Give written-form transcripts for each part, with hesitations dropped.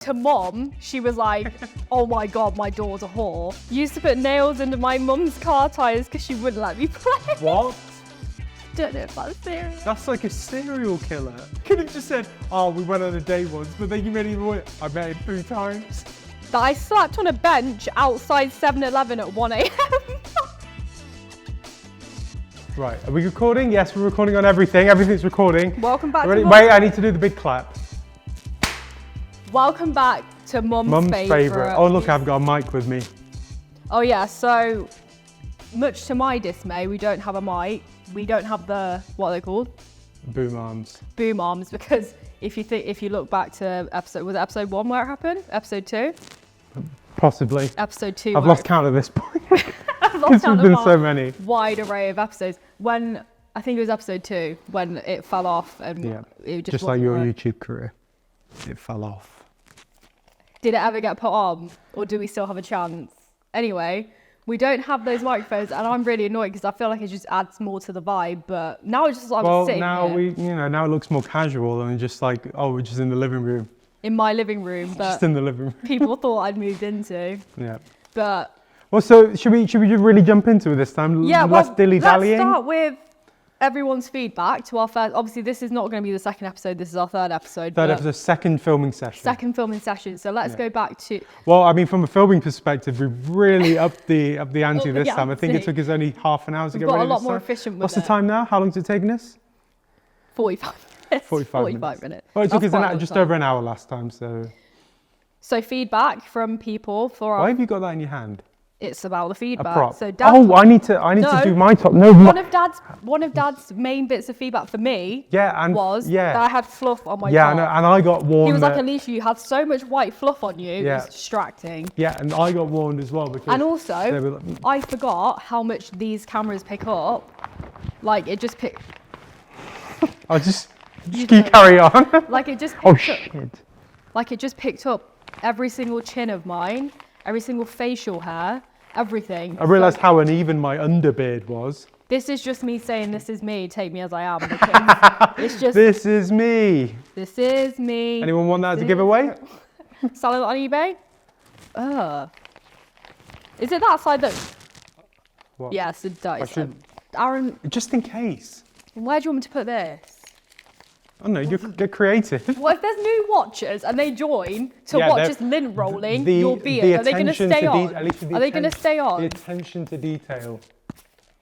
To mum, she was like, oh my god, my daughter's a whore. Used to put nails into my mum's car tyres because she wouldn't let me play. What? Don't know if that's serious. That's like a serial killer. Could have just said, oh, we went on a date once, but then you made it even worse. I met him 3 times. That I slept on a bench outside 7-Eleven at 1 a.m. Right, are we recording? Yes, we're recording on everything. Everything's recording. Welcome back Ready? to Wait, I need to do the big clap. Welcome back to Mum's favourite. Oh, look, I've got a mic with me. Oh yeah, so much to my dismay, we don't have a mic. We don't have the, what are they called? Boom arms. Boom arms, because if you look back to episode 1 where it happened? Episode 2? Possibly. Episode 2. I've lost count at this point. I've lost count There's been of so many. Wide array of episodes. When, I think it was episode 2, when it fell off and it just like your right. YouTube career. It fell off. Did it ever get put on, or do we still have a chance? Anyway, we don't have those microphones, and I'm really annoyed because I feel like it just adds more to the vibe. But now it's just like I'm sitting here. now it looks more casual and just like, oh, we're just in the living room. In my living room, but Just in the living room. people thought I'd moved into. Yeah. But Well, so should we really jump into it this time? yeah, Less dilly-dallying? Let's start with everyone's feedback to our first. Obviously, this is not going to be the second episode. This is our third episode. Third episode, second filming session. Second filming session. So let's go back to. Well, I mean, from a filming perspective, we've really upped the ante this time. I think it took us only half an hour to get ready. Got a lot more efficient with What's the time now? How long has it taken us? 45 minutes. 45 minutes. Well, it took us just over an hour last time, so. So feedback from people for our. Why have you got that in your hand? It's about the feedback. A prop. So Dad, I need to do my top. No, one of Dad's main bits of feedback for me was that I had fluff on my top. Yeah, and I got warned. He was like, Alicia, you had so much white fluff on you. Yeah. It was distracting. Yeah, and I got warned as well because. And also, I forgot how much these cameras pick up. Like it just pick. I just carry on. Like it just. Oh shit. Like it just picked up every single chin of mine, every single facial hair, everything. I realised how uneven my underbeard was. This is just me saying, "This is me. Take me as I am." Because it's just. This is me. This is me. Anyone want that as a giveaway? Selling it on eBay? Is it that side though? What? Yes, it does. Aaron, Just in case. where do you want me to put this? I don't know, you get creative. Well, if there's new watchers and they join to watch just lint rolling your beard, the are they going to stay on? Are they going to stay on? The attention to detail.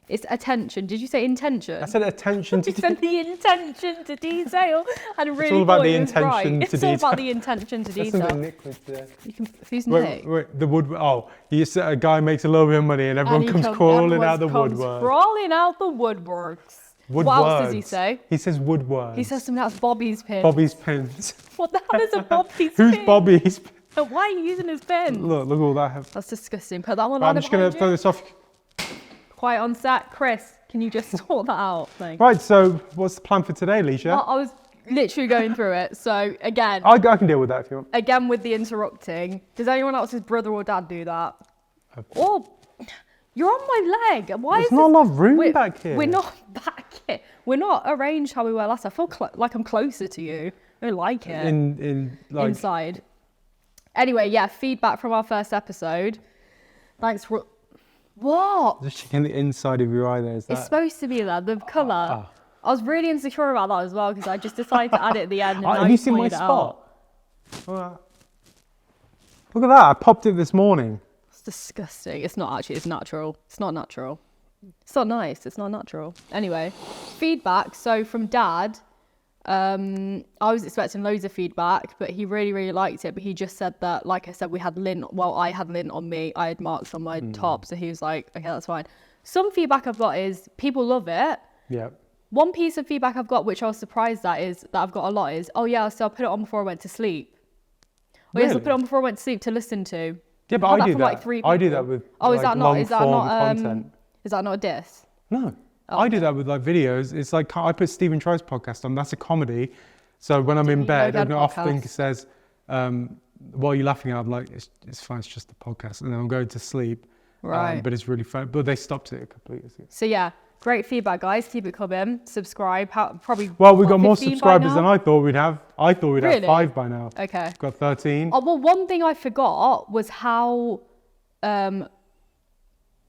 It's attention. Did you say intention? I said attention to You said the intention to detail. And really all about thought the it was right. intention to It's all about detail. the intention to That's detail. something Nick was there. Who's Nick? Wait, the wood. Oh, a guy makes a little bit of money and everyone comes crawling out the woodwork. Crawling out the woodworks. What else does he say? He says woodworks. He says something else. Bobby's pin. Bobby's pins. What the hell is a Bobby's pin? Who's Bobby's? Why are you using his pin? Look all that. That's disgusting. Put that one Right, on. I'm just going to throw this off. Quiet on set. Chris, can you just sort that out? Thanks. Right, so what's the plan for today, Alicia? I was literally going through it. So again, I can deal with that if you want. again with the interrupting. Does anyone else's brother or dad do that? Oh, you're on my leg. Why There's is not a this? lot of room back here. We're not back here. We're not arranged how we were last. I feel like I'm closer to you. I don't like it. Inside. Anyway, yeah, feedback from our first episode. Thanks for. What? Just checking the inside of your eye there. Is that? It's supposed to be there, the colour. I was really insecure about that as well because I just decided to add it at the end. And Have you seen my spot? Look at that, I popped it this morning. It's disgusting. It's not actually, it's natural. It's not natural. It's not nice, it's not natural. Anyway, feedback. So from Dad, I was expecting loads of feedback, but he really, really liked it. But he just said that, like I said, we had lint. Well, I had lint on me. I had marks on my top. So he was like, okay, that's fine. Some feedback I've got is people love it. Yeah. One piece of feedback I've got, which I was surprised at, is that I've got a lot is, oh yeah, so I put it on before I went to sleep. Oh yes, I put it on before I went to sleep to listen to. Yeah, but I do from, that. like, 3 I do people. that with is that not content. Is that not a diss? No, I do that with like videos. It's like I put Stephen Troy's podcast on. That's a comedy. So when I'm in bed, I often says, "What are you laughing at?" I'm like, "It's fine. It's just a podcast." And then I'm going to sleep. Right. But it's really fun. But they stopped it completely. So yeah, great feedback, guys. Keep it coming. Subscribe. Probably. Well, we got more 15 by subscribers than now? I thought we'd have. I thought we'd Really? have 5 by now. Okay. Got 13. Oh, well, one thing I forgot was how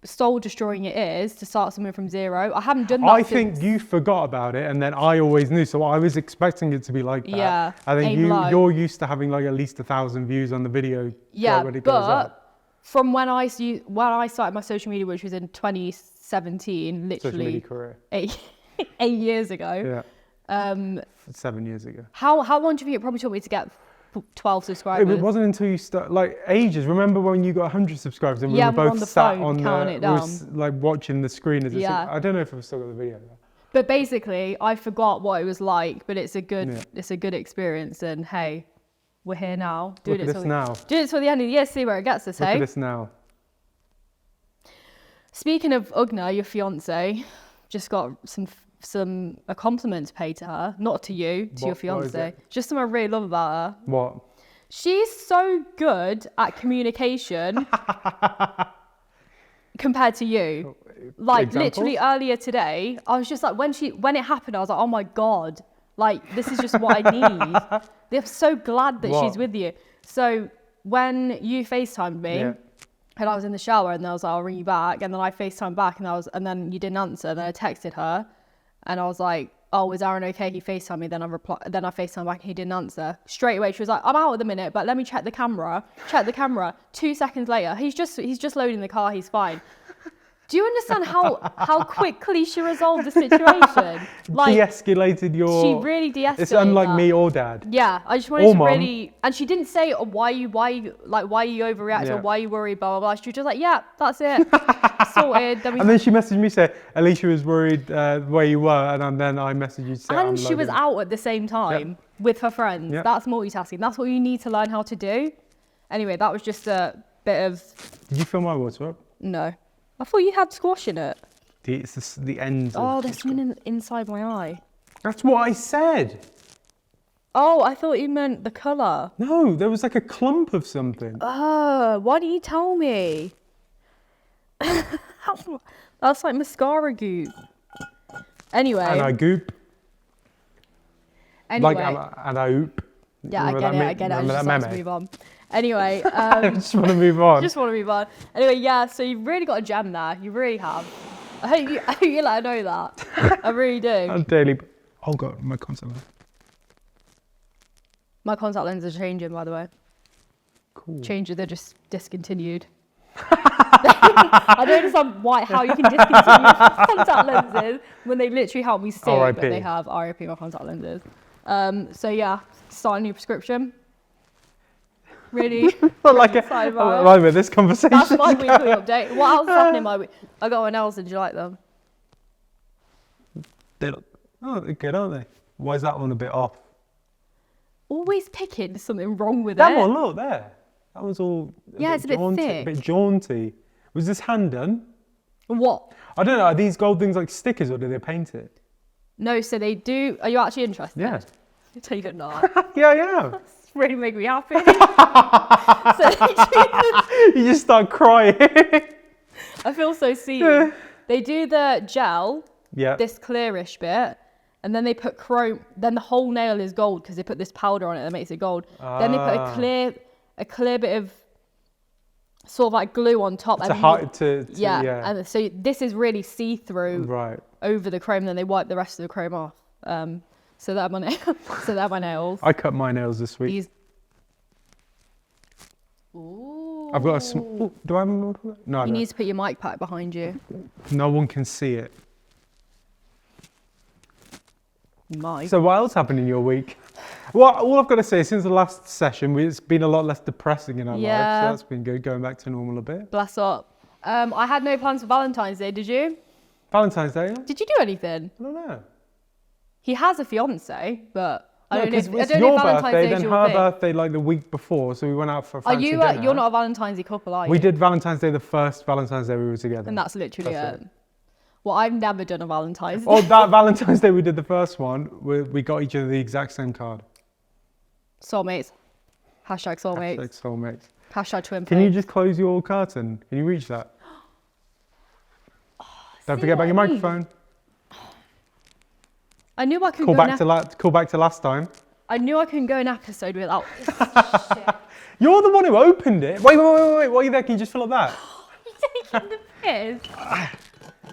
soul destroying it is to start something from zero. I haven't done that. I think you forgot about it, and then I always knew, so I was expecting it to be like that. Yeah, I think aim low. you're used to having like at least 1,000 views on the video. Yeah, when it goes but up. from when I started my social media, which was in 2017, Social media literally career. 8 years ago. Yeah. 7 years ago. How long do you think it probably took me to get 12 subscribers? It wasn't until you start, like ages. Remember when you got 100 subscribers and we Yeah, were we were both on the sat phone on counting it we were down. like watching the screen as Yeah. I don't know if I've still got the video. But basically, I forgot what it was like. But it's a good, Yeah. it's a good experience. And hey, we're here now. Look at this now. Doing it till the end of the year. See where it gets us. Look Hey. at this now. Speaking of Ugna, your fiance, just got a compliment to pay to her, not to you, to your What is fiance. it? Just something I really love about her. What? She's so good at communication compared to you. Like Examples? literally earlier today, I was just like, when it happened, I was like, oh my God, like this is just what I need. They're so glad that What? she's with you. So when you FaceTimed me, Yeah. and I was in the shower, and I was like, I'll ring you back, and then I FaceTimed back, and then you didn't answer, and then I texted her, and I was like, oh, is Aaron okay? He FaceTimed me, then I FaceTimed back, and he didn't answer. Straight away, she was like, I'm out at the minute, but let me check the camera. 2 seconds later, he's just loading the car, he's fine. Do you understand how quickly she resolved the situation? Like, De-escalated your... she really de-escalated. It's unlike that. me or Dad. Yeah, I just wanted Or to Mum. really, and she didn't say, oh, why you overreacted Yeah. or why you worried, blah, blah, blah. She was just like, yeah, that's it. Sorted. Then we, And then she messaged me saying, Alicia was worried where you were, and then I messaged you to say, and I'm she was loading. out at the same time with her friends. Yeah. That's multitasking. That's what you need to learn how to do. Anyway, that was just a bit of, Did you fill my water up? no. I thought you had squash in it. It's the ends. Oh, there's something inside my eye. That's what I said. Oh, I thought you meant the colour. No, there was like a clump of something. Oh, why didn't you tell me? That's like mascara goop. Anyway. And I goop. Anyway. And I oop. Yeah, I Remember get it. I remember just that like to meme? move on. Anyway, I just want to move on. just want to move on. Anyway, yeah, so you've really got a gem there. You really have. I hope you let her know that. I really do. On daily. Oh God, my contact lens. My contact lenses are changing, by the way. Cool. They're just discontinued. I don't understand how you can discontinue contact lenses when they literally help me see, but R.I.P.. they have RIP my contact lenses. So yeah, start a new prescription. Really like excited I about it. like this conversation. That's my weekly update. What else is happening in my week? I got one else. Did you like them? They look, oh, they're good, aren't they? Why is that one a bit off? Always picking something wrong with That it. one, look there. That was all. Yeah, it's a bit jaunty, thick. A bit jaunty. Was this hand done? What? I don't know. Are these gold things like stickers or do they paint it? No, so they do. Are you actually interested? Yeah. So you're not. Yeah, I am. It's really make me happy. You just start crying. I feel so seen. They do the gel, Yeah. this clearish bit, and then they put chrome. Then the whole nail is gold because they put this powder on it that makes it gold. Then they put a clear bit of sort of like glue on top. It's hard to yeah. And so this is really see-through right. over the chrome. Then they wipe the rest of the chrome off. So that my nails. So they're my nails. I cut my nails this week. These. Ooh. I've got a small. Do I have a? No, I You don't. need to put your mic pack behind you. No one can see it. Mic. So what else happened in your week? Well, all I've got to say, since the last session, it's been a lot less depressing in our lives. Yeah. So that's been good, going back to normal a bit. Bless up. I had no plans for Valentine's Day. Did you? Valentine's Day, yeah? Did you do anything? I don't know. He has a fiance, but I No, don't know. 'cause If, I it's don't know your if Valentine's birthday, Day is then your her thing. birthday like the week before, so we went out for a Are fancy you? dinner. You're not a Valentine's couple, are you? We did Valentine's Day, the first Valentine's Day we were together. And that's literally That's it. Well, I've never done a Valentine's Day. Oh, that Valentine's Day we did the first one, we got each other the exact same card. Soulmates. Hashtag soulmates. Hashtag soulmates. Hashtag twin Can you flame. just close your curtain? Can you reach that? Don't see forget what about your I mean? microphone. I knew I couldn't Call back to last time. I knew I couldn't go an episode without this shit. You're the one who opened it. Wait. While you're there, can you just fill up that? You're taking the piss.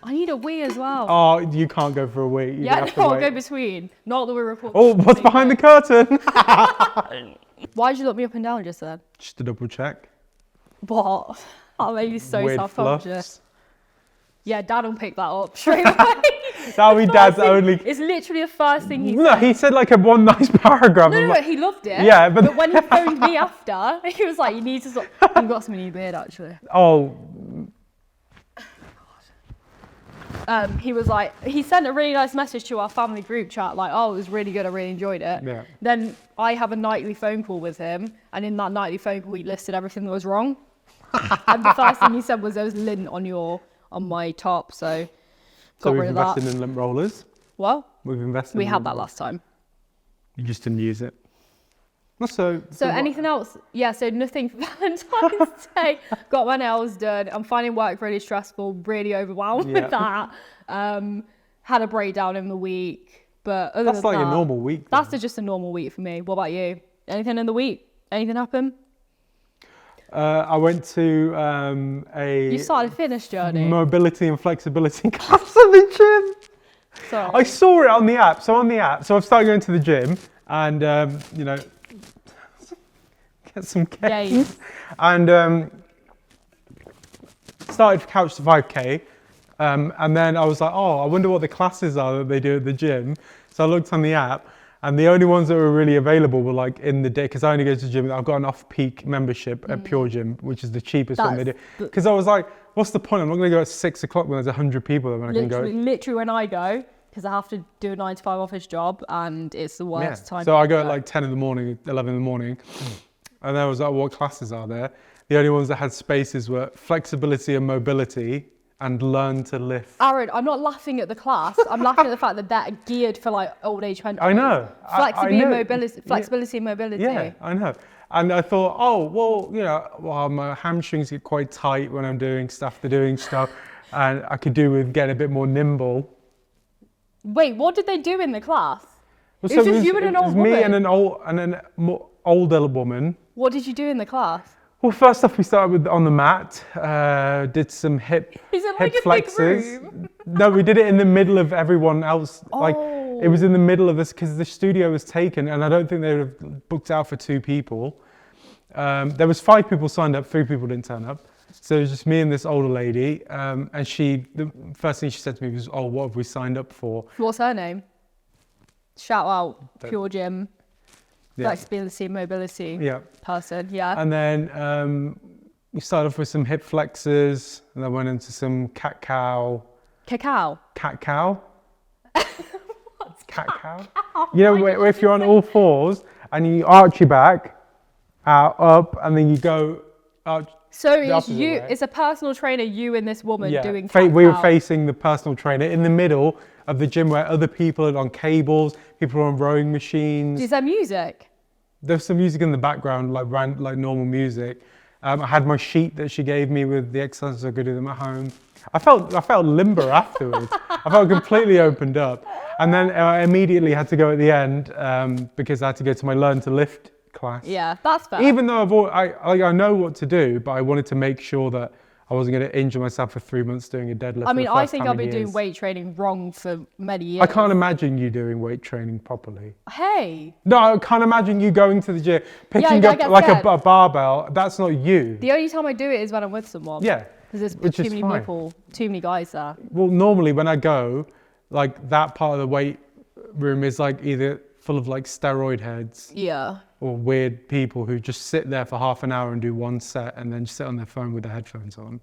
I need a wee as well. Oh, you can't go for a wee. I'll go between. Not that we're recording. Oh, what's behind the curtain? Why did you look me up and down just then? Just to double check. What? Oh, made me so Weird self-conscious. fluffs. Yeah, Dad will pick that up straight away. That'll be Dad's only. It's literally the first thing he said. No, he said like a one nice paragraph. No, he loved it. Yeah, but when he phoned me after, he was like, "You need to stop." You've got some in your beard, actually. Oh. He was like, he sent a really nice message to our family group chat, like, "Oh, it was really good. I really enjoyed it." Yeah. Then I have a nightly phone call with him, and in that nightly phone call, he listed everything that was wrong. And the first thing he said was, "There was lint on my top," so got rid of that. So we've invested in lint rollers. What? We've invested. We in had lint that rollers. last time. You just didn't use it. So Anything else? Yeah, so nothing for Valentine's Day. Got my nails done. I'm finding work really stressful, really overwhelmed with that. Had a breakdown in the week, but other that's than like that, a normal week. That's just a normal week for me. What about you? Anything in the week? Anything happen? I went to You started a fitness journey. mobility and flexibility class at the gym. Sorry. I saw it on the app. So I've started going to the gym and get some gains. And started Couch to 5K. And then I was like, oh, I wonder what the classes are that they do at the gym. So I looked on the app, and the only ones that were really available were like in the day, because I only go to the gym. I've got an off-peak membership at Pure Gym, which is the cheapest one they do. Because I was like, what's the point? I'm not going to go at 6 o'clock when there's 100 people that I can go. Literally when I go, because I have to do a 9 to 5 office job, and it's the worst time. So I go at like 10 in the morning, 11 in the morning. And then I was like, what classes are there? The only ones that had spaces were flexibility and mobility and learn to lift. Aaron, I'm not laughing at the class. I'm laughing at the fact that they're geared for like old age 20s. I know. Flexibility and Yeah. mobility. Yeah, I know. And I thought, oh, well, my hamstrings get quite tight when I'm doing stuff, and I could do with getting a bit more nimble. Wait, what did they do in the class? Well, It was just you and an old woman. Me and an older woman. What did you do in the class? Well, first off, we started with on the mat, did some hip flexors. No, we did it in the middle of everyone else. Oh. Like it was in the middle of this because the studio was taken, and I don't think they would have booked out for 2 people. There was 5 people signed up, 3 people didn't turn up. So it was just me and this older lady, and the first thing she said to me was, "Oh, what have we signed up for?" What's her name? Shout out, Pure Gym. Yeah. Flexibility, mobility person, yeah. And then we started off with some hip flexors, and then went into some cat-cow. Cacao? Cat-cow? Cat-cow? You know, where if you're on all fours, and you arch your back, out, up, and then you go out. So it's a personal trainer, you and this woman doing cat-cow. We were facing the personal trainer in the middle of the gym where other people are on cables, people are on rowing machines. Is there music? There's some music in the background, like normal music. I had my sheet that she gave me with the exercises I could do them at home. I felt limber afterwards. I felt completely opened up. And then I immediately had to go at the end because I had to go to my Learn to Lift class. Yeah, that's fair. Even though I know what to do, but I wanted to make sure that I wasn't going to injure myself for 3 months doing a deadlift. I mean, I think I've been doing weight training wrong for many years. I can't imagine you doing weight training properly. Hey. No, I can't imagine you going to the gym, picking up like a barbell. That's not you. The only time I do it is when I'm with someone. Yeah. Because there's too many people, too many guys there. Well, normally when I go, like that part of the weight room is like either full of like steroid heads. Yeah. Or weird people who just sit there for half an hour and do one set and then just sit on their phone with their headphones on.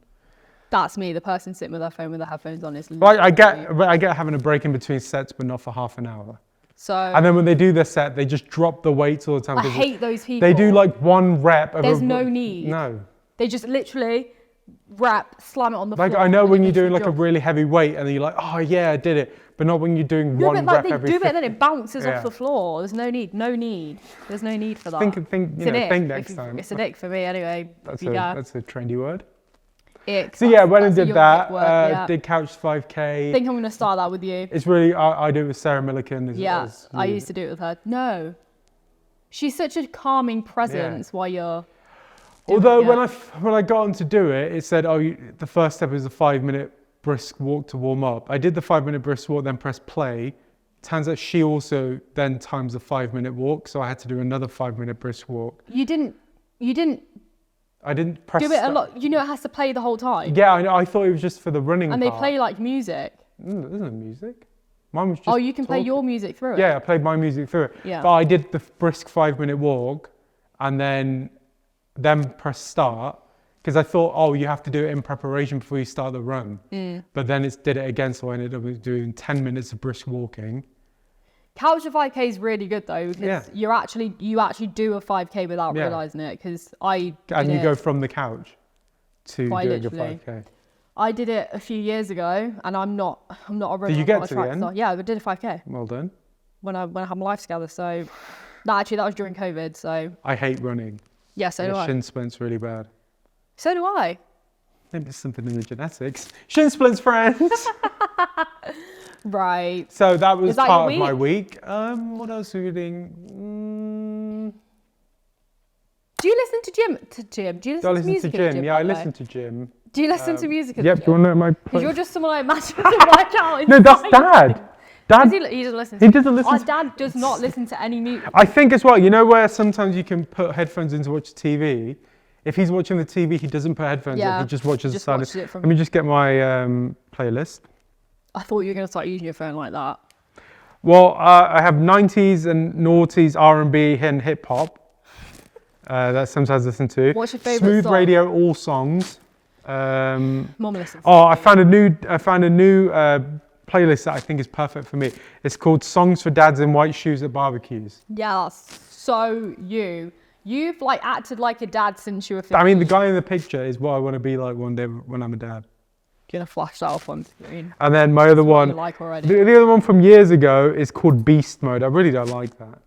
That's me, the person sitting with their phone with their headphones on. I get having a break in between sets, but not for half an hour. So. And then when they do their set, they just drop the weights all the time. I hate those people. They do like one rep. There's no need. No. They just literally rep, slam it on the floor. Like I know when you're doing like a really heavy weight and then you're like, oh yeah, I did it. But not when you're doing one rep every. They do it and then it bounces off the floor. There's no need. There's no need for that. Think next time. It's an ick for me anyway. That's a trendy word. Ick. So yeah, when I That's did your that, ick word, yeah. did Couch 5K. I think I'm gonna start that with you. It's really, I do it with Sarah Millican. Yeah, I used to do it with her. No, she's such a calming presence while you're. Although it. when I got on to do it, it said, the first step is a 5-minute brisk walk to warm up. I did the 5-minute brisk walk, then press play. Turns out she also then times a 5-minute walk, so I had to do another 5-minute brisk walk. You didn't I didn't press do it a lot. You know, it has to play the whole time. Yeah, I know. I thought it was just for the running And part. they play like music. There's no music. Mine was just Oh, you can play talking. your music through it. Yeah, I played my music through it. Yeah. But I did the brisk 5-minute walk and then press start because I thought, oh, you have to do it in preparation before you start the run. But then it did it again, so I ended up doing 10 minutes of brisk walking. Couch to 5K is really good though because you actually do a 5K without realizing it. Because I And did you it go from the couch to quite doing your literally. 5K. I did it a few years ago, and I'm not a runner. Did you I'm get not a to the track end? star. Yeah, I did a 5K Well done. when I had my life together. So that was during COVID. So I hate running. yeah, so do My I. shin splints really bad. So do I. Maybe there's something in the genetics. Shin splints, friends. Right. So that was Is that part your of my week. What else are we doing? Do you listen to Jim? Do you Do I listen to listen music to at the Jim? gym? Yeah, by I the way? listen to Jim. Do you listen to music at Yep, the do you gym? want to know my Because you're just someone I imagine to work out. No, that's Dad. Dad, He doesn't listen. he doesn't listen Our to- dad does not listen to any music. I think as well, you know where sometimes you can put headphones in to watch TV? If he's watching the TV, he doesn't put headphones in, Yeah, he just watches just the side. watches it from- Let me just get my playlist. I thought you were going to start using your phone like that. Well, I have 90s and noughties R&B and hip hop. That sometimes I listen to. What's your favourite Smooth song? Radio, all songs. Mum listens. Oh, I found a new playlist that I think is perfect for me. It's called Songs for Dads in White Shoes at Barbecues. Yeah, that's so you. You've like acted like a dad since you were 15. I mean, the guy in the picture is what I want to be like one day when I'm a dad. You're going to flash that off on screen. And then my other one, You like already. the other one from years ago is called Beast Mode. I really don't like that.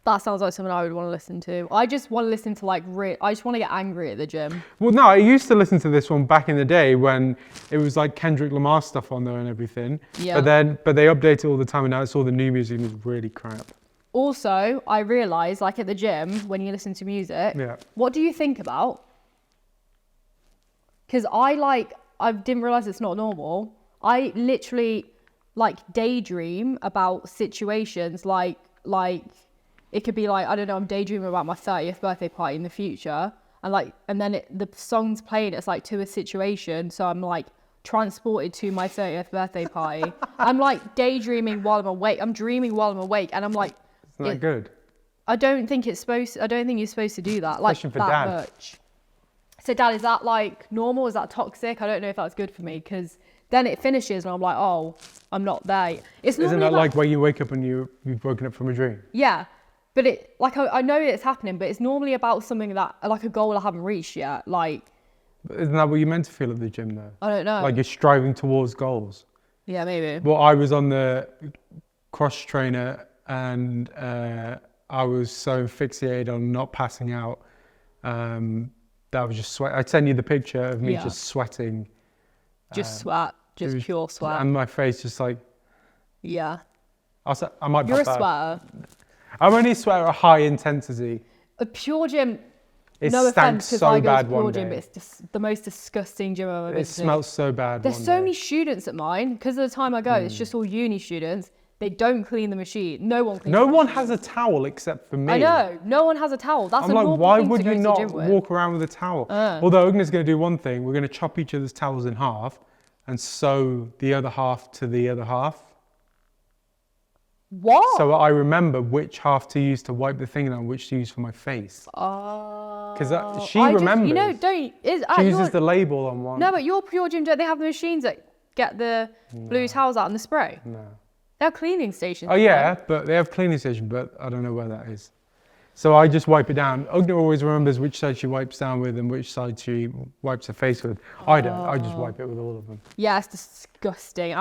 That sounds like something I would want to listen to. I just want to listen to I just want to get angry at the gym. Well, no, I used to listen to this one back in the day when it was like Kendrick Lamar stuff on there and everything. Yeah. But they update it all the time, and now it's all the new music and it's really crap. Also, I realise, like at the gym, when you listen to music, Yeah. what do you think about? Because I didn't realise it's not normal. I literally like daydream about situations like it could be like, I don't know, I'm daydreaming about my 30th birthday party in the future, and then the song's playing, it's like to a situation, so I'm like transported to my 30th birthday party. I'm like daydreaming while I'm awake. I'm dreaming while I'm awake, and I'm like, Isn't that good? I don't think you're supposed to do that like Question for that Dad. much. So Dad, is that like normal? Is that toxic? I don't know if that's good for me, because then it finishes and I'm like, oh, I'm not there. It's Isn't normally that like where you wake up and you've woken up from a dream? yeah, but it like I know it's happening, but it's normally about something that like a goal I haven't reached yet. Like Isn't that what you meant to feel at the gym though? I don't know. Like you're striving towards goals. Yeah, maybe. Well, I was on the cross trainer and I was so fixated on not passing out that I was just sweating. I'd send you the picture of me Yeah. just sweating. Just sweat, It was- pure sweat. And my face just like, Yeah, I might you're a pop out. sweater. I'm only a sweater at high intensity. A pure gym. It No stank offense, because so I go to bad pure one gym, but day. it's just the most disgusting gym I've ever been It to. smells so bad There's one so day. many students at mine, because of the time I go, it's just all uni students. They don't clean the machine. No one cleans No the one machine. has a towel except for me. I know. No one has a towel. That's I'm a like, normal why thing would to go you to the not gym with. walk around with a towel? Although Ugna's going to do one thing. We're going to chop each other's towels in half and sew the other half to the other half. What? So I remember which half to use to wipe the thing and which to use for my face. Because she remembers. You know, don't... She uses the label on one. No, but your pure gym, don't they have the machines that get the blue towels out and the spray? No. They're cleaning stations. Oh yeah, but they have cleaning station, but I don't know where that is. So I just wipe it down. Ugna always remembers which side she wipes down with and which side she wipes her face with. I don't. I just wipe it with all of them. Yeah, it's disgusting.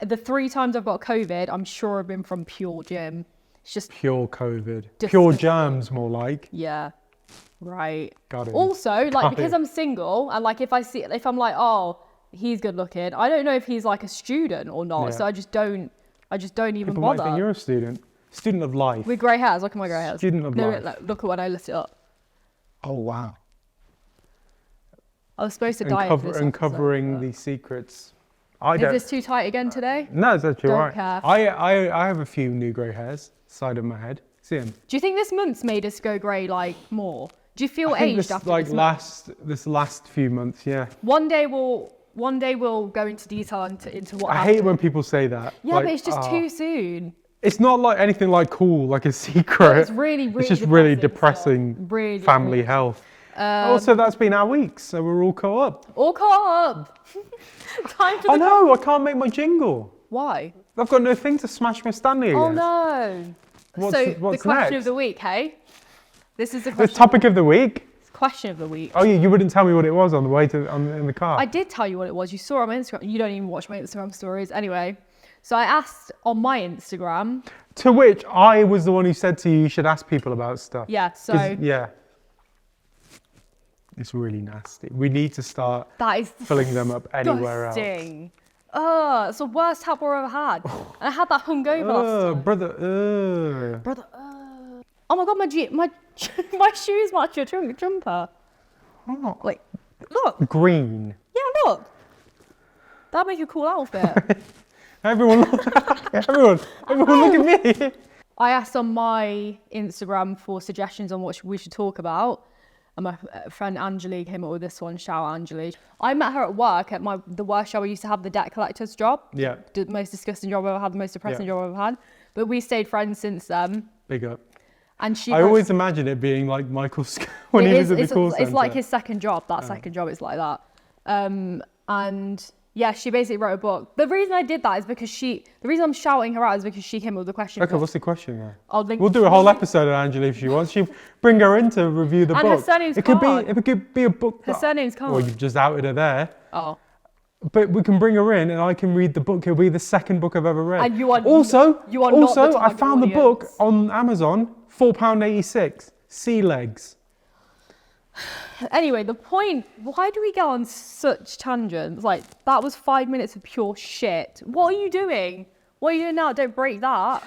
The 3 times I've got COVID, I'm sure I've been from pure gym. It's just, Pure COVID. Disgusting. Pure germs, more like. yeah. Right. Got him. Also, like, Got because him. I'm single and like if I'm like, oh, he's good looking, I don't know if he's like a student or not. Yeah. So I just don't even People might think bother. you're a student of life. With grey hairs, look at my grey hairs. Student of no, life. look at when I lift it up. Oh wow. I was supposed to dye it for this episode, Uncovering but- the secrets. I Is don't. this too tight again today? No, it's actually Don't right. care. I have a few new grey hairs side of my head. See them? Do you think this month's made us go grey like more? Do you feel I think aged this after like this month? this last few months, yeah. One day we'll go into detail into what I happened. hate when people say that. Yeah, like, but it's just ah. too soon. It's not like anything like cool, like a secret. It's really, really It's just really depressing depressing stuff. Really, family really. health. Also, that's been our week, so we're all caught up. All caught up. Time for I the know, I can't make my jingle. Why? I've got no thing to smash my Stanley Oh against. no. What's So the- what's the question next? of the week, hey? This is the The question. topic of the week? Question of the week. Oh yeah, you wouldn't tell me what it was on the way in the car. I did tell you what it was. You saw it on my Instagram. You don't even watch my Instagram stories. Anyway, so I asked on my Instagram. To which I was the one who said to you, you should ask people about stuff. Yeah, 'Cause, so yeah. It's really nasty. We need to start that is filling them up anywhere else. disgusting. Oh, it's the worst tablet I've ever had. And I had that hungover last time. Brother. Brother, oh my god, my shoes match your jumper. Oh, Like, look. green. Yeah, look. That'd make a cool outfit. Everyone, everyone look at me. I asked on my Instagram for suggestions on what we should talk about. And my friend Anjali came up with this one. Shout out Anjali. I met her at work at the worst job I used to have, the debt collector's job. Yeah, The most disgusting job I've ever had, the most depressing Yeah. job I've ever had. But we stayed friends since then. big up. And she I always imagine it being like Michael Scott when he was at the call it's like centre. his second job. That second job is like that. And yeah, she basically wrote a book. The reason I did that is because the reason I'm shouting her out is because she came up with the question. Okay, what's the question then? I'll link. We'll do a whole episode on Angela if she wants. She bring her in to review the And her book. surname's It could Khan. be a book. Her surname's Khan. Well, you've just outed her there. Oh. But we can bring her in and I can read the book. It'll be the second book I've ever read. And you are not also the I target found the book audience. on Amazon, £4.86. Sea legs. Anyway, the point, why do we go on such tangents? Like, that was 5 minutes of pure shit. What are you doing? What are you doing now? Don't break that.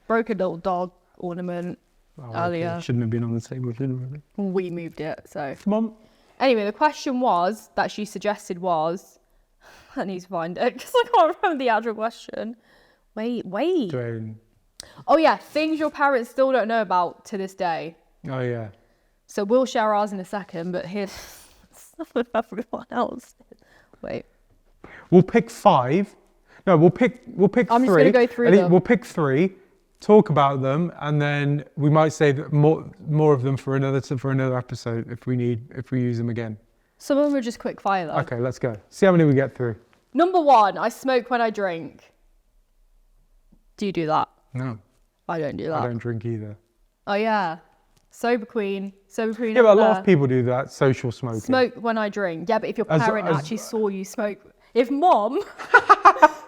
Broke a little dog ornament Oh, earlier. okay. Shouldn't have been on the table, shouldn't it? We moved it, so. Come on. Anyway, the question was, that she suggested was, I need to find it, because I can't remember the actual question. Wait. Dwayne. Oh yeah, things your parents still don't know about to this day. Oh yeah. So we'll share ours in a second, but here's some of everyone else. Wait. We'll pick 5. No, we'll pick 3. I'm just gonna go through I think them. We'll pick 3, talk about them, and then we might save more of them for another episode if we use them again. Some of them are just quick fire though. Okay, let's go. See how many we get through. Number 1, I smoke when I drink. Do you do that? No, I don't do that. I don't drink either. Oh yeah. Sober queen. Yeah, but a lot of people do that. Social smoking. Smoke when I drink. Yeah, but if your As- parent as- actually saw you smoke, if mom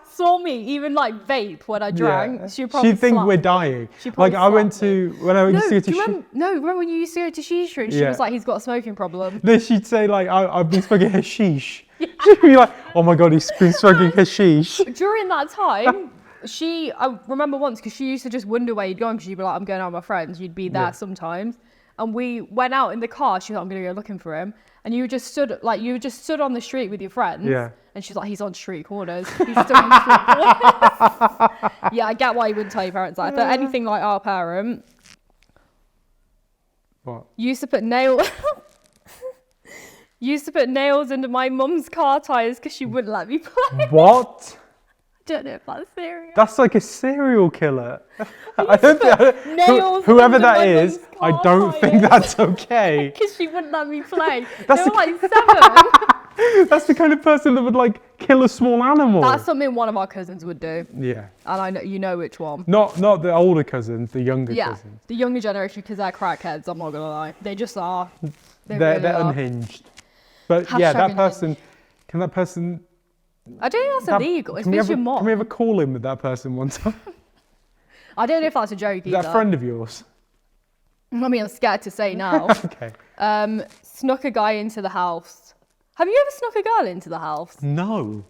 saw me even like vape when I drank, she'd probably She'd think slap we're me. dying. She'd Like probably I went slap me. to when I used to go to. do you remember when you used to go to Shisha and she Yeah. was like, he's got a smoking problem? No, she'd say like, I've been smoking hashish. She'd be like, oh my god, he's been smoking hashish. During that time, I remember once, because she used to just wonder where you'd gone, because you'd be like, I'm going out with my friends. You'd be there Yeah. sometimes. And we went out in the car. She was like, I'm going to go looking for him. And you just stood on the street with your friends. Yeah. And she's like, he's on street corners. He's still on street corners. Yeah, I get why you wouldn't tell your parents that. But anything like our parent, What? used to put nails into my mum's car tyres because she wouldn't let me play. What? I don't know if that's serious. That's like a serial killer. I don't think, nails whoever under that my is, mum's I car don't think tyres. that's okay. Because she wouldn't let me play. That's They were the- like 7. That's the kind of person that would like kill a small animal. That's something one of our cousins would do. Yeah. And I know you know which one. Not the older cousins, the younger Yeah, cousins. the younger generation, because they're crackheads, I'm not going to lie. They just are. They They're really are. unhinged. But yeah, that Hashtag person, can that person... I don't think that's that- illegal. It's can we because have your a- Can mom. we have a call in with that person one time? I don't know if that's a joke Is either. that a friend of yours? I mean, I'm scared to say now. Okay. Snuck a guy into the house. Have you ever snuck a girl into the house? No.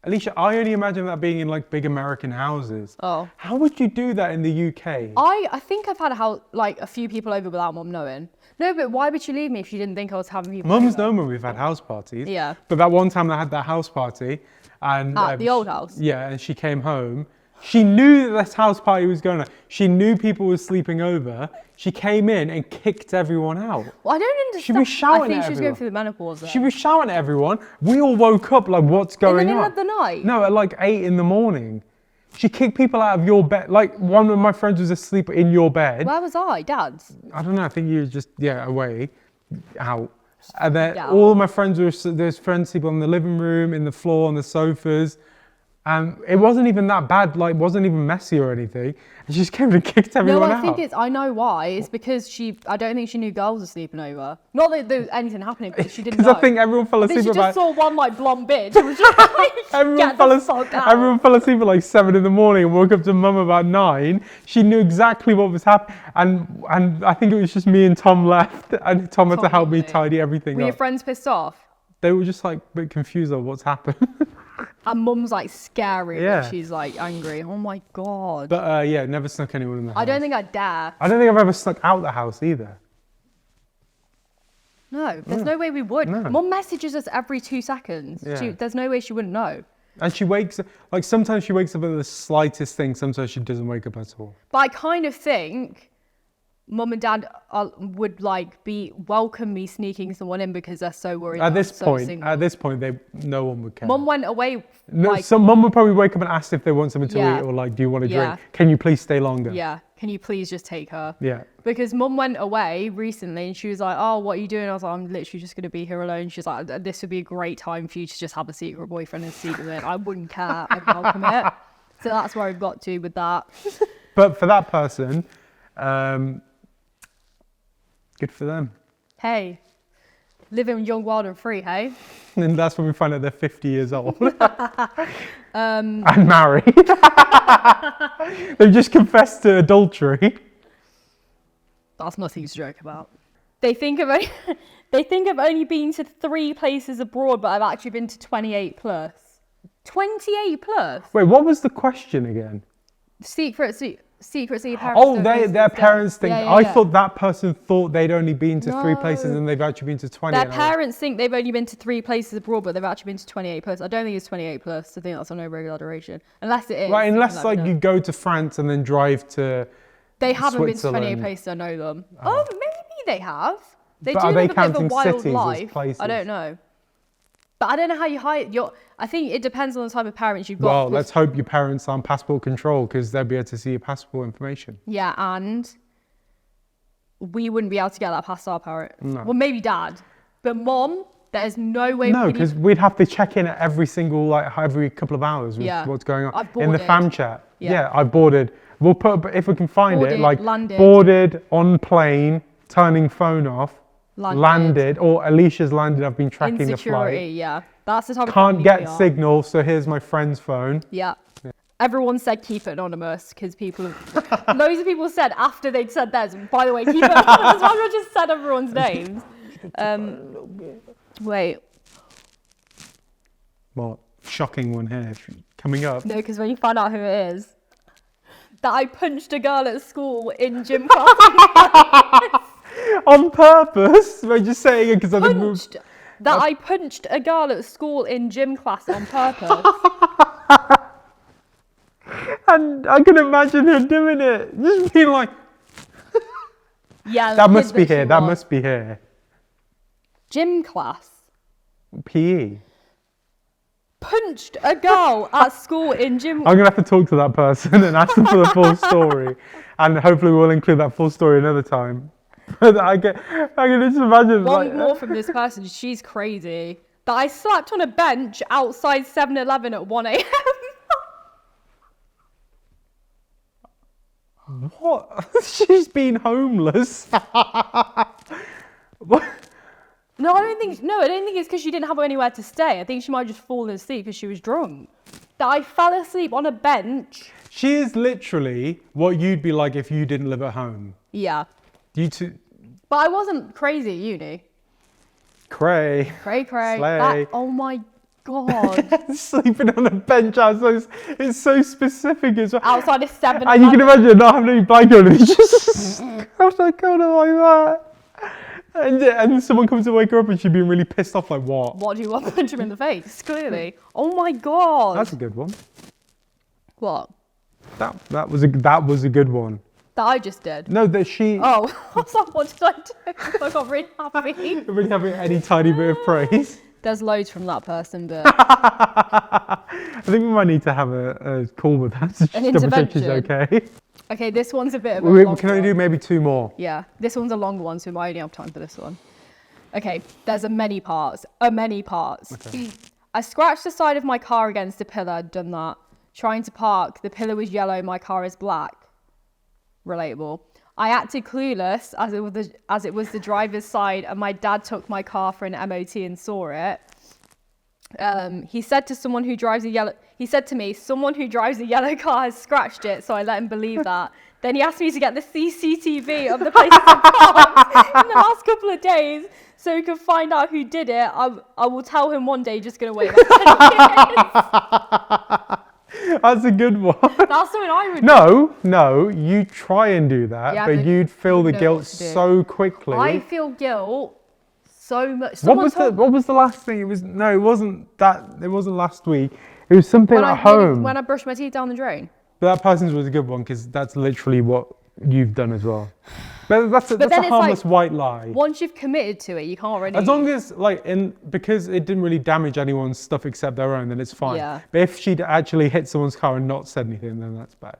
Alicia, I only imagine that being in like big American houses. Oh. How would you do that in the UK? I think I've had a few people over without mum knowing. No, but why would you leave me if you didn't think I was having people Mum's over? known when we've had house parties. Yeah. But that one time I had that house party and At the old house? Yeah, and she came home. She knew that this house party was going on. She knew people were sleeping over. She came in and kicked everyone out. Well, I don't understand. She was shouting I think at she was everyone. going through the menopause then. She was shouting at everyone. We all woke up like, what's in going the middle on? of the night? No, at like 8 in the morning. She kicked people out of your bed. Like one of my friends was asleep in your bed. Where was I? Dad's? I don't know. I think you were just, away, out. And then Yeah. all of my friends there's friends sleeping on the living room, in the floor, on the sofas. And it wasn't even that bad, like, wasn't even messy or anything. And she just came and kicked everyone No, out. I know why. It's because I don't think she knew girls were sleeping over. Not that there was anything happening, but she didn't know. Because I think everyone fell I think asleep she just about... saw one like blonde bitch and was just like, Everyone fell asleep at like 7 in the morning and woke up to mum about 9. She knew exactly what was happening. And I think it was just me and Tom left. And Tom had to help me tidy everything Were your up. friends pissed off? They were just like a bit confused on what's happened. And mum's like scary. Yeah. But she's like angry. Oh my God. But never snuck anyone in the house. I don't think I'd dare. I don't think I've ever snuck out the house either. No, there's no way we would. No. Mum messages us every 2 seconds. Yeah. There's no way she wouldn't know. And she wakes up, like sometimes she wakes up at the slightest thing, sometimes she doesn't wake up at all. But I kind of think mum and dad would like welcome me sneaking someone in because they're so worried. At that this I'm so point, single. no one would care. Mum went away. No, like, so mum would probably wake up and ask if they want something to Yeah. eat or like, do you want a Yeah. drink? Can you please stay longer? yeah, can you please just take her? Yeah. Because mum went away recently and she was like, oh, what are you doing? I was like, I'm literally just going to be here alone. She's like, this would be a great time for you to just have a secret boyfriend and sleep with it. I wouldn't care. I'd welcome it. So that's where I've got to with that. But for that person, good for them. Hey, living young, wild and free, hey? And that's when we find out they're 50 years old. And married. They've just confessed to adultery. That's nothing to joke about. They think I've only been to 3 places abroad, but I've actually been to 28 plus. 28 plus? Wait, what was the question again? Secretly, parents. Oh, don't know their stuff. parents think. Yeah, I thought that person thought they'd only been to 3 places No. and they've actually been to 20. Their and I was- parents think they've only been to 3 places abroad, but they've actually been to 28 plus. I don't think it's 28 plus. I think that's on no regular duration, unless it is. Right, unless let me like know. you go to France and then drive to. They haven't been to 28 Switzerland. places. I know them. Oh, maybe they have. They But do are live they a bit of a counting wild cities as life. places? I don't know. But I don't know how you hide your. I think it depends on the type of parents you've got. Well, 'cause- let's hope your parents aren't passport control because they'll be able to see your passport information. Yeah, and we wouldn't be able to get that past our parent. No. Well, maybe dad, but mom, there's no way. No, we'd because even- we'd have to check in at every couple of hours with Yeah. what's going on I've in the boarded. fam chat. Yeah. I boarded. We'll put if we can find Boarded, it, like landed. boarded on plane, turning phone off, Landed. or Alicia's landed. I've been tracking the insecurity. flight. Yeah, that's the type of Can't family get we are. signal, so here's my friend's phone. Yeah. Everyone said keep it anonymous because people, loads of people said after they'd said theirs. By the way, keep it anonymous. I just said everyone's names. Wait, What shocking one here coming up. no, because when you find out who it is, that I punched a girl at school in gym class. On purpose? We're just saying it because I think punched. That I punched a girl at school in gym class on purpose. and I can imagine her doing it. Just being like, Yeah. that the must kid be she here. That was. must be here. Gym class. PE. Punched a girl at school in gym. I'm gonna have to talk to that person and ask them for the full story, and hopefully we'll include that full story another time. But I can just imagine. One like, more from this person. She's crazy. That I slept on a bench outside 7-Eleven at 1 a.m. What? She's been homeless. What? No, I don't think it's because she didn't have anywhere to stay. I think she might have just fallen asleep because she was drunk. That I fell asleep on a bench. She is literally what you'd be like if you didn't live at home. Yeah. You two, But I wasn't crazy at uni. cray, Cray. Slay. Oh my God. sleeping on a bench outside. It's so specific as well. Outside of 7 And you can imagine not having any blanket on. It's just crouched like corner like that. And someone comes to wake her up and she'd be really pissed off, like, what? What do you want? Punch him in the face, clearly. Oh my God. That's a good one. What? That was a good one. That I just did. No, that she Oh, I was like, what did I do? I got really happy. really having any tiny bit of praise. There's loads from that person, but I think we might need to have a call with her to just double check she's intervention. okay. okay, this one's a bit of a Wait, long can I one. do maybe 2 more? Yeah, this one's a longer one, so we might only have time for this one. Okay, there's a many parts. Okay. I scratched the side of my car against a pillar. I'd done that. Trying to park. The pillar was yellow. My car is black. Relatable. I acted clueless as it was the driver's side, and my dad took my car for an MOT and saw it. He said to me, someone who drives a yellow car has scratched it, so I let him believe that. Then he asked me to get the CCTV of the places of parked in the last couple of days so we could find out who did it. I will tell him one day, just gonna wait about 10 years. That's a good one. That's something I would do. No, you try and do that, Yeah, but but you'd feel the know guilt what to do. so quickly. I feel guilt so much. What was the last thing? It wasn't last week. It was something at home. When I brushed my teeth down the drain. But that person's was a good one because that's literally what you've done as well. But that's a then it's harmless like, white lie. Once you've committed to it, you can't really. As long as because it didn't really damage anyone's stuff except their own, then it's fine. Yeah. But if she'd actually hit someone's car and not said anything, then that's bad.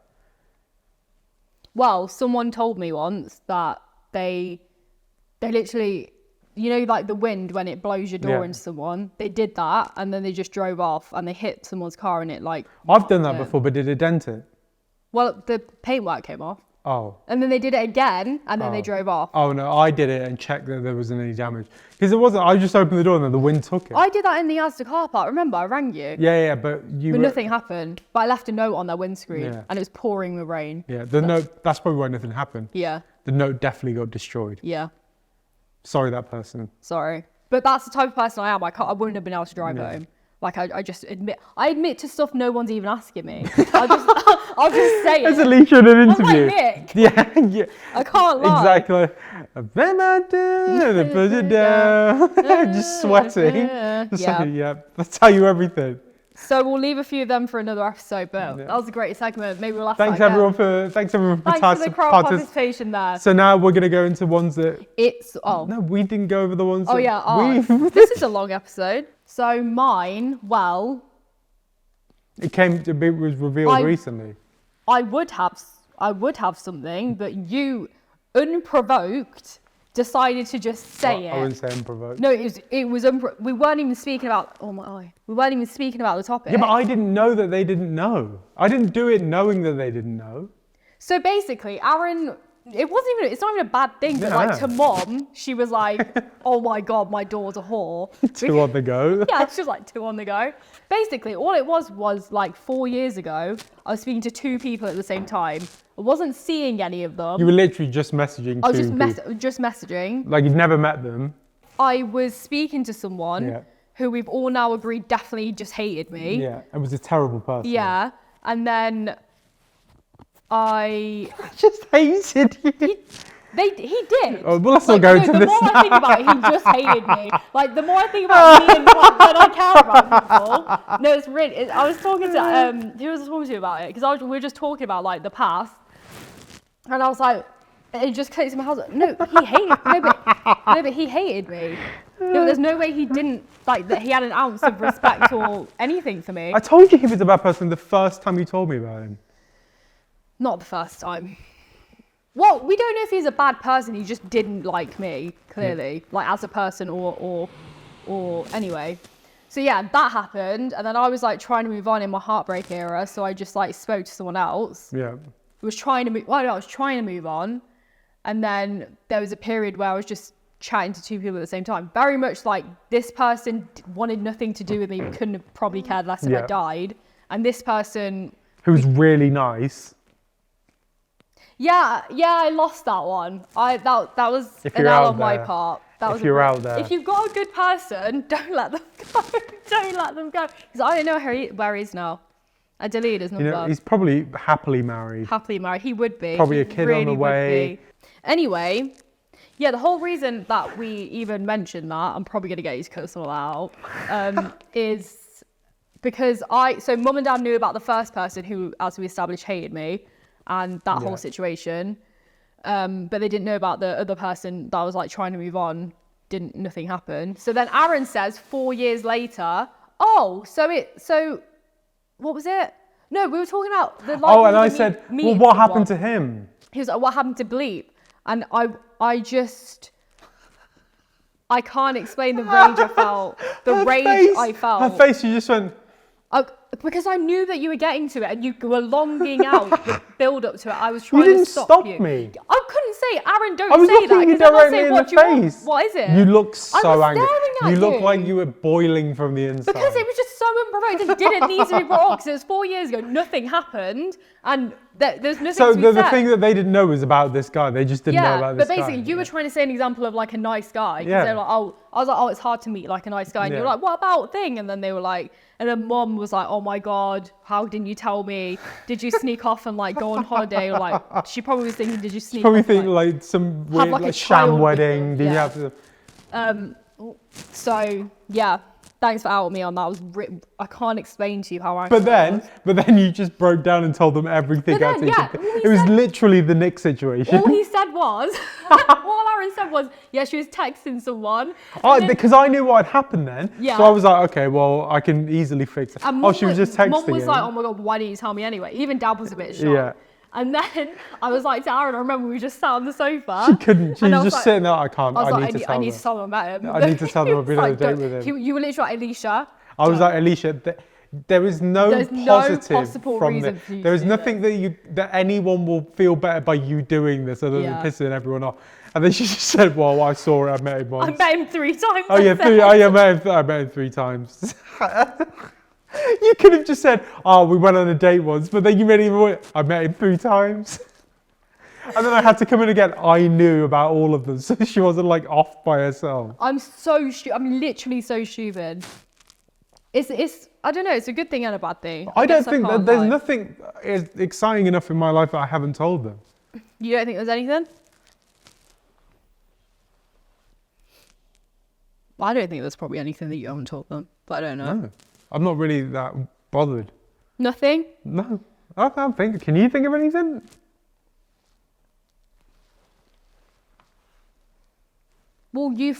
Well, someone told me once that they literally, you know, like the wind when it blows your door Yeah. into someone. They did that, and then they just drove off, and they hit someone's car, and it like. I've done that Yeah. before, but did it dent it? Well, the paintwork came off, Oh. and then they did it again, and then they drove off. Oh no, I did it and checked that there wasn't any damage. Because it wasn't, I just opened the door and then the wind took it. I did that in the Asda car park. Remember, I rang you. Yeah, but you But were, nothing happened. But I left a note on their windscreen, Yeah. and it was pouring with rain. Yeah, the note, that's probably why nothing happened. Yeah, The note definitely got destroyed. yeah. Sorry, that person. Sorry, but that's the type of person I am. I wouldn't have been able to drive Yeah. home. Like I just admit to stuff no one's even asking me. I'll just say That's it. at least in an I'm like interview. Nick. Yeah. I can't lie. Exactly. Then I put it down. Just sweating. Just Yeah. like, yeah, that's tell you everything. So we'll leave a few of them for another episode. But that was a great segment. Maybe we'll have Thanks that again. everyone for Thanks for the crowd participation there. So now we're gonna go into ones that No, we didn't go over the ones. oh that yeah. This is a long episode. So mine, well, It was revealed recently. I would have something, but you, unprovoked, decided to just say I it. wouldn't say unprovoked. No, it was we weren't even speaking about. Oh my eye. We weren't even speaking about the topic. Yeah, but I didn't know that they didn't know. I didn't do it knowing that they didn't know. So basically, Aaron. It's not even a bad thing, but like to mom, she was like, oh my God, my daughter's a whore. 2 on the go. Yeah, she was like 2 on the go. Basically, all it was like 4 years ago, I was speaking to 2 people at the same time. I wasn't seeing any of them. You were literally just messaging I was two people. just messaging. Like you've never met them. I was speaking to someone who we've all now agreed definitely just hated me. Yeah, it was a terrible person. Yeah, and then I just hated you. he did. Oh, well, let's not go into the this more I now. think about it, he just hated me. Like the more I think about me and like, when I care about people. No, it's really. I was talking to who was I talking to about it? Because we were just talking about like the past, and I was like, it just clicked in my house. No, he hated. No, but he hated me. No, there's no way he didn't like that. He had an ounce of respect or anything for me. I told you he was a bad person the first time you told me about him. Not the first time. Well, we don't know if he's a bad person. He just didn't like me, clearly, like as a person or anyway. So yeah, that happened, and then I was like trying to move on in my heartbreak era. So I just like spoke to someone else. Yeah. I was trying to move. Well, no, I was trying to move on, and then there was a period where I was just chatting to 2 people at the same time. Very much like this person wanted nothing to do with me. Couldn't have probably cared less if I died, and this person Who was really nice. Yeah, I lost that one. That was If an you're L out on my there. part. That If was you're out there. If you've got a good person, don't let them go. Don't let them go. Because I don't know where he is now. I deleted his number. You know, he's probably happily married. Happily married. He would be. Probably He a kid on really the would way. be. Anyway, yeah, the whole reason that we even mentioned that, I'm probably going to get you to cut this all out, is because so mum and dad knew about the first person who, as we established, hated me and that whole situation. But they didn't know about the other person that was like trying to move on. Nothing happened. So then Aaron says 4 years later, so what was it? No, we were talking about the Oh, and I said, well, what happened to him? He was like, what happened to Bleep? And I can't explain the rage I felt. I felt. Her face, you just went, because I knew that you were getting to it and you were longing out the build up to it. I was you trying didn't to stop you. me. I couldn't say, Aaron, don't I was say that. looking you 'cause then I'll directly say, in what the do you want? face. What is it? You look I so was angry. staring at You look you. like you were boiling from the inside. Because it was just so unprovoked and didn't need to be brought up because it was 4 years ago. Nothing happened and there's nothing So to be the said. thing that they didn't know was about this guy. They just didn't know about this but guy. basically you were trying to say an example of like a nice guy. Yeah. They were like, I was like, it's hard to meet like a nice guy. And you were Yeah. like, what about thing? And then they were like, and then mum was like, oh my God, how didn't you tell me? Did you sneak off and like go on holiday? Or like, she probably was thinking, did you sneak Probably off? think like some weird like, a like sham child with wedding. them, Did you yeah. have to? So yeah, thanks for outing me on that. I can't explain to you how I. But then you just broke down and told them everything. But then, else. yeah, It was literally the Nick situation. all he said was, all Aaron said was, yeah, she was texting someone. Because I knew what had happened then. Yeah. So I was like, okay, well, I can easily fix it. And Oh, she was just texting Mum was him. like, oh my God, why didn't you tell me anyway? Even Dad was a bit shocked. Yeah. And then I was like to Aaron, I remember we just sat on the sofa. She couldn't. She and I was just like- sitting there. I can't. I was I like, need to tell I need them. to tell them about him. I need to tell them I've been on a Like, date with him. You were literally like, Alicia. I was like, Alicia, there is no There's no positive possible from reason this. for you to There is do nothing that anyone will feel better by you doing this other Yeah. than pissing everyone off. And then she just said, well, I saw it. I met him I once. met him 3 times. Oh yeah, I three. said. Oh yeah, I met him 3 times. You could have just said, "Oh, we went on a date once," but then you made it even worse. I met him 3 times, and then I had to come in again. I knew about all of them, so she wasn't like off by herself. I'm literally so stupid. It's I don't know. It's a good thing and a bad thing. I don't guess think that can't there's lie. nothing exciting enough in my life that I haven't told them. You don't think there's anything? I don't think there's probably anything that you haven't told them, but I don't know. No, I'm not really that bothered. Nothing? No, I can't think. Can you think of anything? Well, you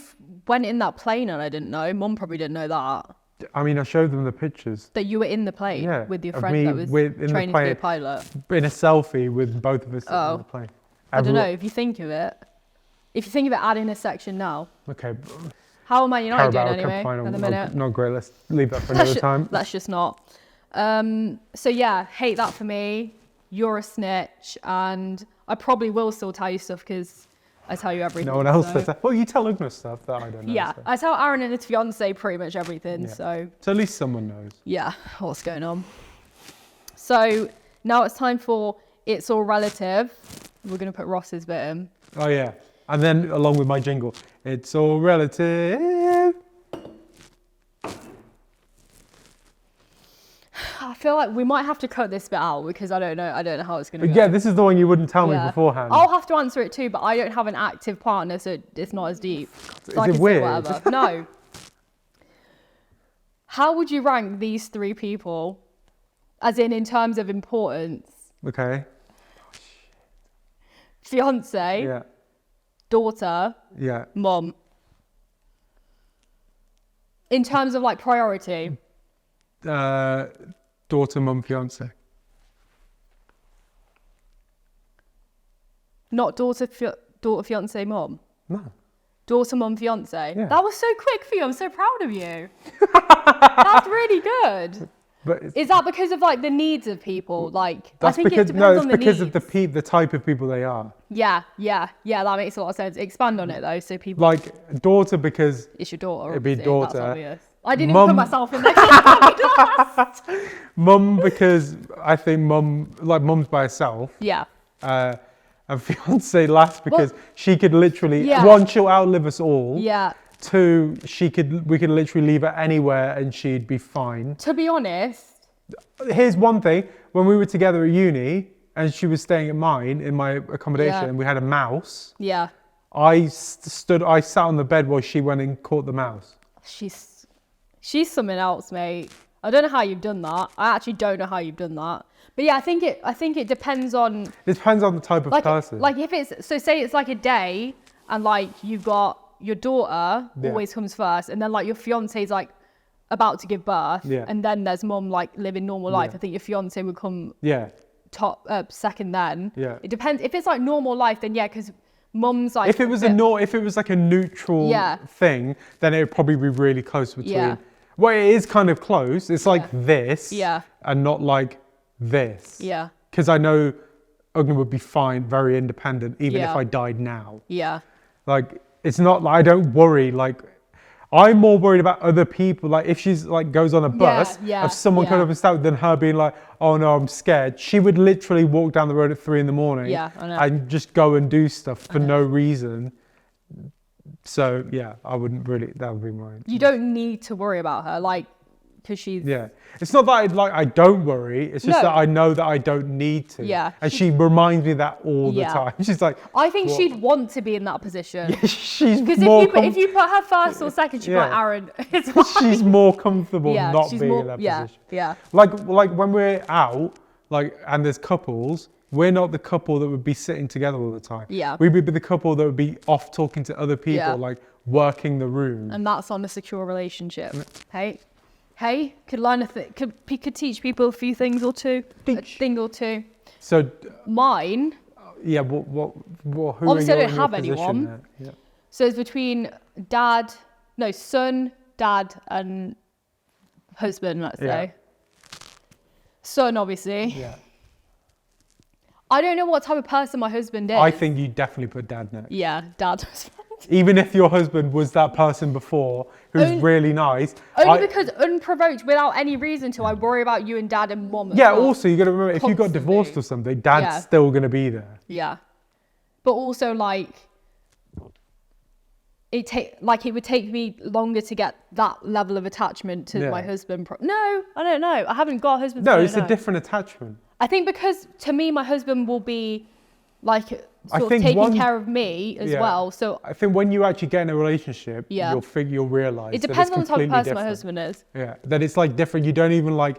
went in that plane and I didn't know. Mum probably didn't know that. I mean, I showed them the pictures That you were in the plane Yeah, with your of friend me that was in the training to be a plane. pilot. in a selfie with both of us Oh. on the plane. I don't know, Everyone- if you think of it. If you think of it, add in a section now. Okay. How am I United doing Carabao Cup anyway? final, In a minute. not great. Let's leave that for another time. Let's just not. So yeah, hate that for me. You're a snitch, and I probably will still tell you stuff because I tell you everything. No one else so. does that. Well, you tell Ugna stuff that I don't know. Yeah, So. I tell Aaron and his fiance pretty much everything. Yeah. So So at least someone knows. yeah, what's going on? So now it's time for It's All Relative. We're gonna put Ross's bit in. Oh yeah. And then along with my jingle, it's all relative. I feel like we might have to cut this bit out because I don't know how it's gonna But go. yeah, this is the one you wouldn't tell me Yeah. beforehand. I'll have to answer it too, but I don't have an active partner, so it's not as deep. So I Is it can say weird? whatever. No. How would you rank these 3 people, as in terms of importance? Okay. Fiance, Yeah. daughter, Yeah. mum. In terms of like priority. Daughter, mum, fiance. Not daughter, fiance, mum. No. Daughter, mum, fiance. Yeah. That was so quick for you. I'm so proud of you. That's really good. But it's, Is that because of like the needs of people? Like that's I think because it depends on the because needs. of the type of people they are. Yeah. That makes a lot of sense. Expand on it though, so people. Like daughter because It's your daughter. it'd be obviously, that's daughter. obvious. I didn't even put Mum- myself in there. mum because I think mum's by herself. Yeah. and fiance last because she could literally, Yeah. one, she'll outlive us all. Yeah. Two, we could literally leave her anywhere and she'd be fine. To be honest, Here's one thing: when we were together at uni and she was staying at mine in my accommodation, Yeah. and we had a mouse. yeah, I sat on the bed while she went and caught the mouse. she's something else, mate. I don't know how you've done that. I actually don't know how you've done that. But yeah, I think it depends on It depends on the type of person. like if it's so say it's like a day and like you've got your daughter Yeah. always comes first, and then like your fiance's like about to give birth, Yeah. and then there's mum like living normal life. Yeah. I think your fiance would come Yeah, second then. Yeah. It depends. If it's like normal life, then yeah, because mum's like if it was if it was like a neutral Yeah. thing, then it would probably be really close between. Yeah. Well, it is kind of close. It's like this, Yeah. and not like this. Yeah. Because I know Ugna would be fine, very independent, even if Yeah. I died now. Yeah. Like, it's not like I don't worry. Like, I'm more worried about other people. Like, if she's like goes on a bus, yeah, of someone coming yeah. up and stuff, than her being like, "Oh no, I'm scared." She would literally walk down the road at 3 a.m. Yeah, I know. and just go and do stuff for no reason. So yeah, I wouldn't really. That would be mine. You don't need to worry about her, like, because she's Yeah, it's not that I don't worry. It's just No. that I know that I don't need to. Yeah, and she reminds me that all the Yeah. time. She's like, I think "What?" she'd want to be in that position. she's Because more if you put her first or second, she'd be like, Yeah. Aaron, it's fine. she's more comfortable Yeah, not she's being more, in that yeah, position. yeah, Like when we're out, like, and there's couples, we're not the couple that would be sitting together all the time. Yeah. We would be the couple that would be off talking to other people, Yeah. like working the room. and that's on a secure relationship. Hey, could learn could teach people a few things or two, a Teach. thing or two. So Mine, yeah, what who Obviously, are I you don't in have your position anyone. there? Yeah. so it's between son, dad, and husband. Let's Yeah. say son, obviously. Yeah. I don't know what type of person my husband is. I think you definitely put dad next. Yeah, dad. Even if your husband was that person before who's really nice. Only because unprovoked, without any reason to, I worry about you and dad and mum. as Yeah, well. also you got to remember, if you got divorced Constantly. or something, dad's Yeah. still going to be there. Yeah, but also like it would take me longer to get that level of attachment to Yeah. my husband. No, I don't know. I haven't got a husband. No, so I it's don't a know. different attachment. I think because to me, my husband will be like I sort of think taking one- care of me as Yeah. well. So I think when you actually get in a relationship, Yeah. you'll realize it that depends it's on the type of completely person my different. husband is. Yeah, that it's like different. You don't even like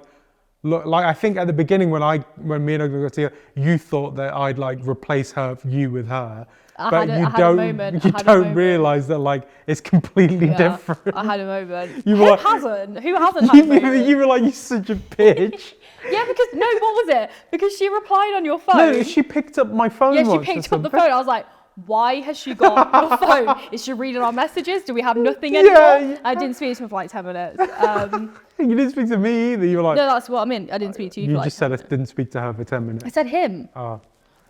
look like. I think at the beginning when me and Ugna got together, you thought that I'd like replace you with her, I but had a- you I had a don't. moment, You I had a don't moment. realize that like it's completely Yeah, different. I had a moment. You Who were like- hasn't? Who hasn't had a moment? You were like, you're such a bitch. Yeah, because no, what was it? Because she replied on your phone. No, she picked up my phone. Yeah, she once or picked up the something. phone. I was like, why has she got your phone? Is she reading our messages? Do we have nothing Yeah, anymore? yeah. I didn't speak to her for like 10 minutes. You didn't speak to me either. You were like, No, that's what I mean. I didn't speak to you, you for like just said I didn't speak to her for 10 minutes. I said him. Oh.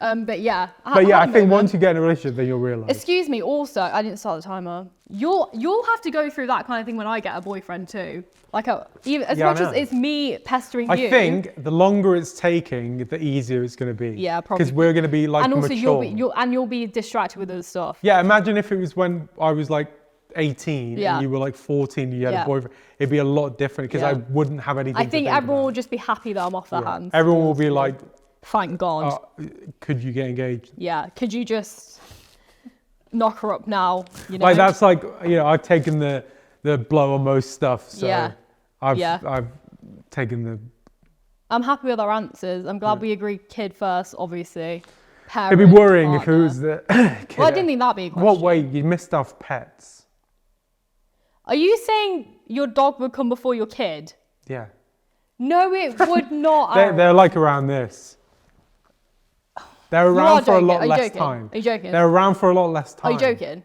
But yeah. But yeah, I had a think moment. once you get in a relationship, then you'll realize. Excuse me, also, I didn't start the timer. You'll have to go through that kind of thing when I get a boyfriend too. Like, even as Yeah, I much as know. it's me pestering I you. think the longer it's taking, the easier it's going to be. Yeah, probably. Because we're going to be like and also mature. you'll be distracted with other stuff. Yeah, imagine if it was when I was like 18 Yeah. and you were like 14 and you had Yeah. a boyfriend. It'd be a lot different because Yeah. I wouldn't have anything I to think think everyone will about. just be happy that I'm off their Yeah. hands. Everyone will be like, Thank God. could you get engaged? Yeah, could you just knock her up now? You know? Like that's like, I've taken the blow on most stuff. So Yeah. I've taken the. I'm happy with our answers. I'm glad we agreed kid first, obviously. It'd be Parent, worrying if it partner. was the. Well, I didn't think that'd be a question. What way? You missed off pets. Are you saying your dog would come before your kid? Yeah. No, it would not. Aaron. They're like around this. They're You around are for a joking. lot Are you less joking? time. Are you joking? They're around for a lot less Are time. you joking?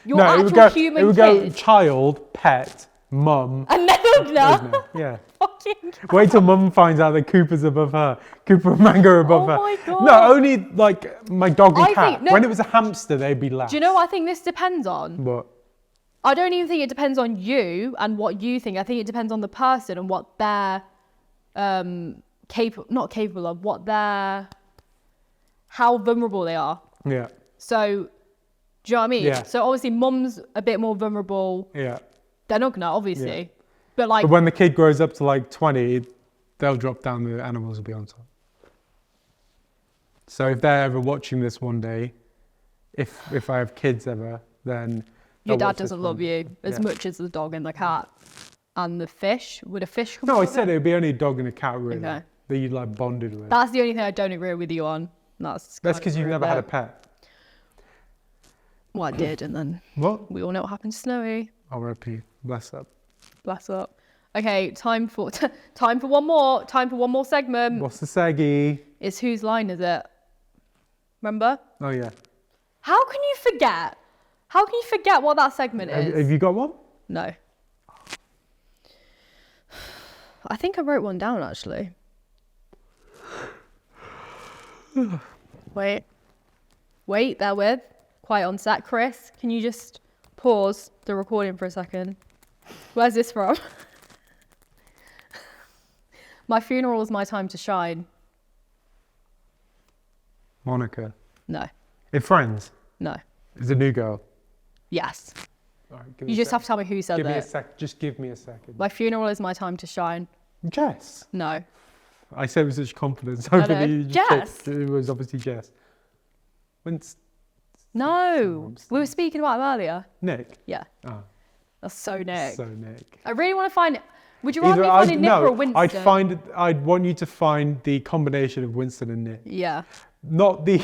Your No, actual it would go. human It would go kid. child, pet, mum. And then Ugna. Yeah. fucking. Wait till mum finds out that Cooper's above her. Cooper and Mango are above Oh her. my God. No, only like my dog and I cat. think- no. When it was a hamster, they'd be last. Do you know what I think this depends on? What? I don't even think it depends on you and what you think. I think it depends on the person and what they're not capable of, what they're how vulnerable they are. Yeah. So, do you know what I mean? Yeah. So obviously mum's a bit more vulnerable Yeah. than Ugna, obviously. Yeah. But like, But when the kid grows up to like 20, they'll drop down, the animals will be on top. So if they're ever watching this one day, if I have kids ever, then your they'll dad watch this doesn't love one. you as Yeah. much as the dog and the cat. And the fish. Would a fish come No, I out of said it? it would be only a dog and a cat really Okay. that you like bonded with. That's the only thing I don't agree with you on. That's Because you've never had a pet. Well, I did, and then What? we all know what happened to Snowy. R.I.P. Bless up. Bless up. Okay, time for one more. Time for one more segment. What's the saggy? It's whose line is it? Remember? Oh yeah. How can you forget? How can you forget what that segment is? Have you got one? No. I think I wrote one down actually. Wait, there with. Quiet on set. Chris, can you just pause the recording for a second? Where's this from? My funeral is my time to shine. Monica. No, In Friends. no. Is a new girl. Yes. All right, give me You a just sec. have to tell me who said Give me a that. sec. Just give me a second. My funeral is my time to shine. Jess. No. I said with such confidence. No, Hopefully no. you just Jess. checked. It was obviously Jess. When's No. We were speaking about him earlier. Nick? Yeah. Oh, That's so Nick. so Nick. I really want to find. Would you rather me finding Nick or Winston? I'd want you to find the combination of Winston and Nick. Yeah. Not the,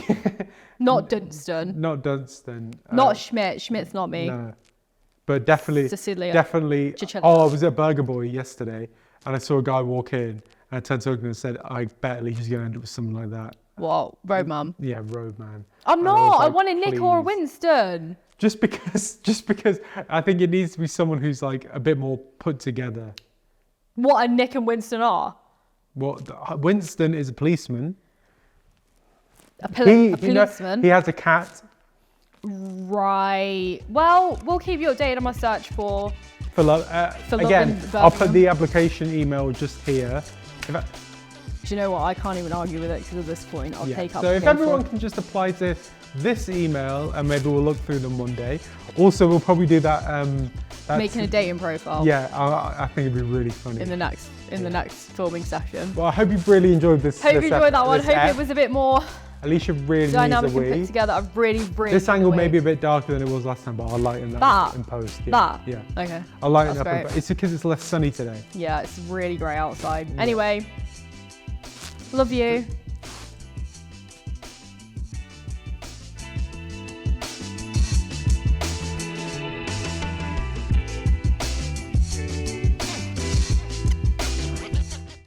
Not Dunstan. not Dunstan. Not Schmidt. Schmidt's not me. No. But definitely, Cecilia. definitely. Cicilla. Oh, I was at Burger Boy yesterday and I saw a guy walk in and I turned to him and said, I bet he's going to end up with something like that. What? Road Mum. Yeah, Road Man. I'm And I was not. I like, wanted Nick or please. Winston. Just because I think it needs to be someone who's like a bit more put together. What a Nick and Winston are. Winston is a policeman. A He policeman. he has a cat. Right. Well, we'll keep you updated on my search for. For love. For love Again, in I'll put Birmingham. the application email just here. Do you know what? I can't even argue with it because at this point I'll Yeah. take up. So if everyone can just apply to this email and maybe we'll look through them one day. Also, we'll probably do that. making a dating profile. Yeah, I think it'd be really funny. In the next filming session. Well, I hope you really enjoyed this. Hope you this enjoyed that one. this Hope ep. it was a bit more Alicia really dynamic needs a and put wee. together. I really. This angle enjoyed may it. be a bit darker than it was last time, but I'll lighten that, That? up in post. Yeah. That? Yeah. Okay. I'll lighten That's it up. great. It's because it's less sunny today. Yeah, it's really grey outside. Yeah. Anyway, love you.